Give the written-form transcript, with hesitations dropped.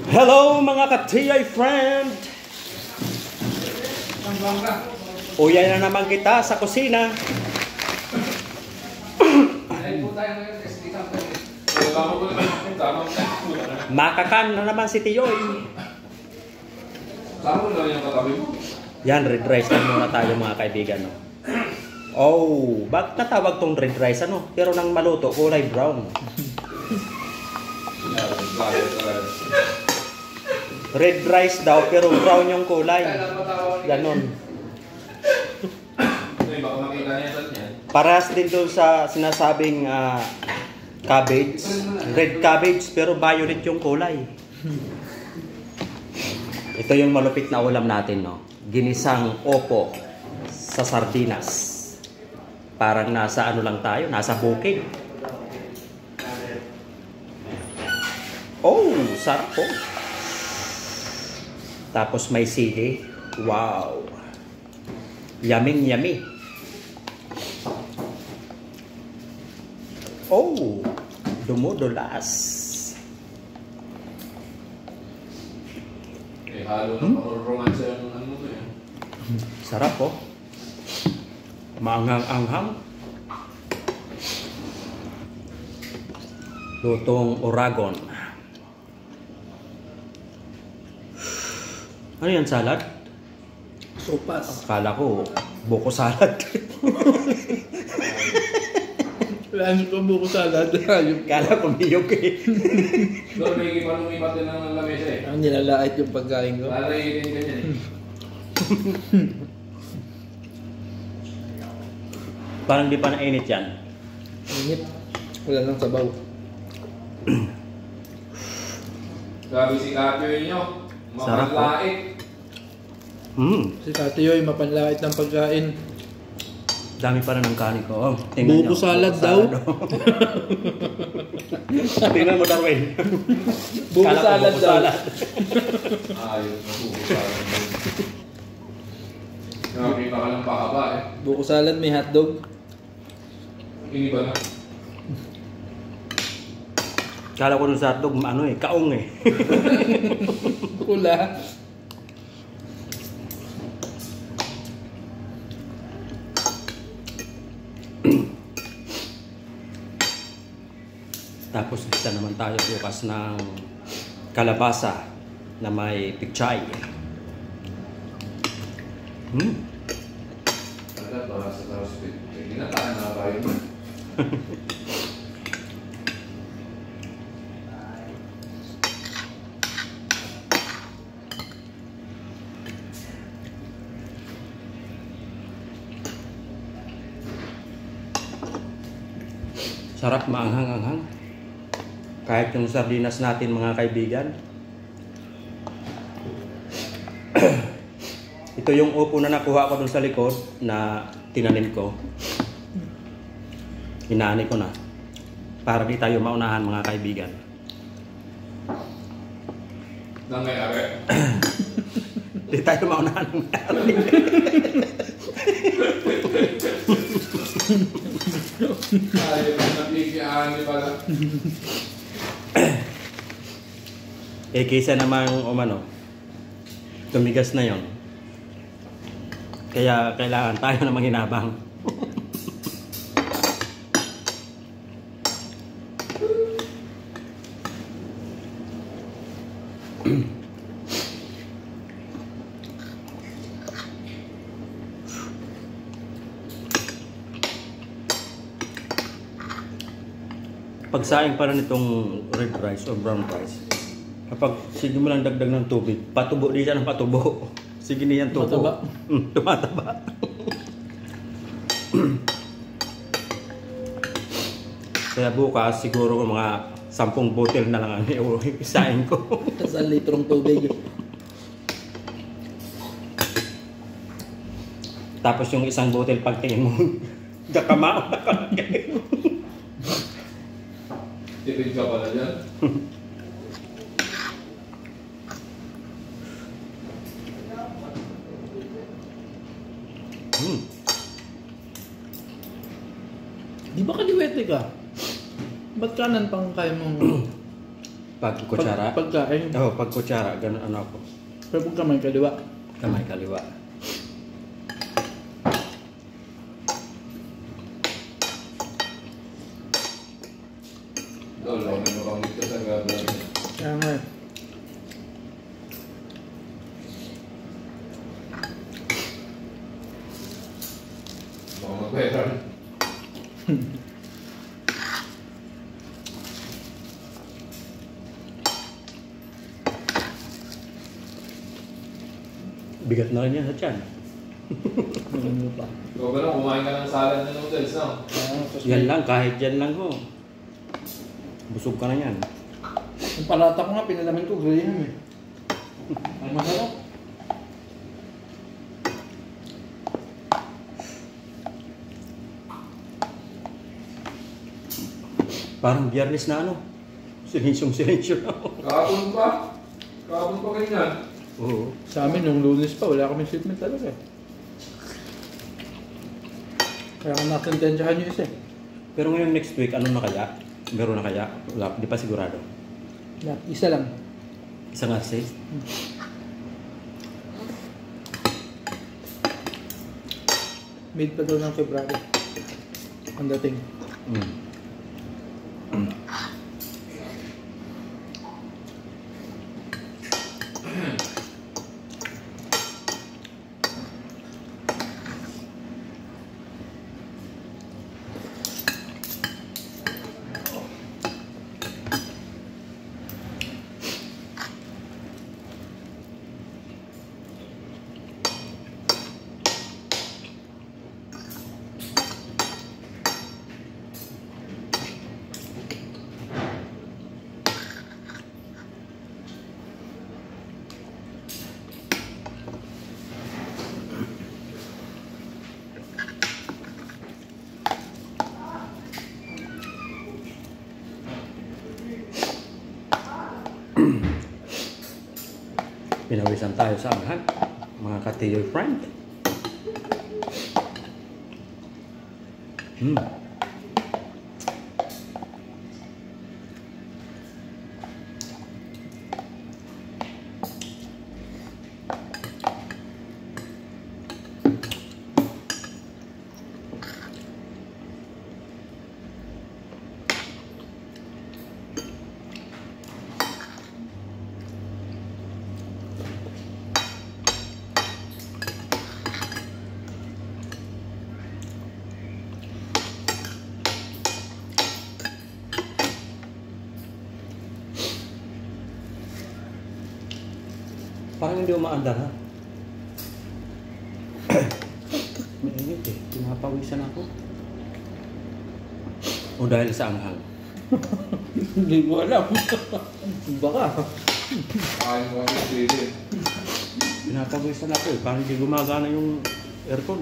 Hello mga ka-TI friend! Uya na naman kita sa kusina. Makakan na naman si Tiyoy. Yan, red rice na muna tayo mga kaibigan. No? Oh, bakit natawag tong red rice ano? Pero nang maluto, kulay brown. Red rice daw, pero brown yung kulay. Ganon. Parehas din doon sa sinasabing cabbage. Red cabbage, pero violet yung kulay. Ito yung malupit na ulam natin, no? Ginisang opo sa sardinas. Parang nasa ano lang tayo, nasa bukid. Oh, sarap po. Tapos may sili. Wow. Yummy, yummy. Oh, dumudulas. Halo ng romansa yung ano mo yan. Sarap po. Maanghang-anghang. Lutong Oragon. Ano yan, salad? Sopas. Akala ko, buko salad. Wala ko buko salad. Akala ko niyog eh. Doon may ikipalumipat din ng lamesa eh. Ang nilalait yung pagkain ko. Lalayin din ganyan eh. Parang di pa nainit yan. Init. Wala nang sabaw. Grabe si Kapyo nyo. Sarap po. Mapanlait. Si Tati Yoy, mapanlait ng pagkain. Dami pa rin ng kanin ko. Oh, tingnan Buko nyo. salad daw. Tingnan mo, Darwin. Buko Kala ko salad buko daw. salad. Ayos na buko salad. Nakakita ka lang pakaba eh. Buko salad, may hotdog. Iniba na. Kala ko nung sa hotdog, ano eh, kaong eh. Pula. Tapos isa naman tayo bukas ng kalabasa na may pichay. Talaga para sa hospital. Ginataan na tayo mo. Sarap, maanghang-anghang. Kahit yung sardinas natin mga kaibigan. Ito yung upo na nakuha ko dun sa likod na tinanim ko. Inaani ko na. Para di tayo maunahan mga kaibigan. Nangyayari. Di tayo maunahan mga kaibigan. Ayos na napikiaan niyo pala. Eh kaysa namang umano, tumigas na yon. Kaya kailangan tayo na manghinabang. Pagsaing para nitong red rice o brown rice, kapag sige mo lang dagdag ng tubig, patubo din siya ng patubo. Sige niyan tubo. Tumataba. Tumataba. Kaya bukas siguro mga 10 bottle na lang ang isain ko. Sa litrong tubig. Tapos yung isang bottle pagtingin mo, dakamao na ka. Tipid ka pala dyan. Di ba kaliwete ka? Ba't kanan pang kaya mong Pag kutsara. Pagkain. Oh, pag kutsara, ganun ano ako. Pero pag kamay kaliwa. Kamay kaliwa. Tol, ako may makamit ka sa gablan. Kaya nga eh. Baka mag-viral. Bigat na rin yan sa tiyan. Ano pa. Ikaw ba na, kumain ka ng salad na noodles, no? Yan lang, kahit yan lang ho. Busog ka na yan. Yung palata ko nga, pinalaman ko, Graham eh. Ang masarap. Parang biyernes na ano. Silensyong-silensyo na ako. Kahapon pa ganyan. Oo. Sa amin, nung Lunes pa, wala kami shipment talaga eh. Kaya kung nakasentensyahan nyo isa eh. Pero ngayon next week, ano na kaya? Meron na kaya? Wala, di pa sigurado. Isa lang. Isang assist. Mid pa daw ng February. Ang dating. Mm. Pinawisan tayo sa anghan, mga katiyoy friend. Parang hindi umaandar ha. Mainit eh. Pinapawisan ako. O dahil sa anghang. Hindi ko alam. Baka. Kain mo kasi sili. Pinapawisan ako eh. Parang hindi gumagana yung aircon.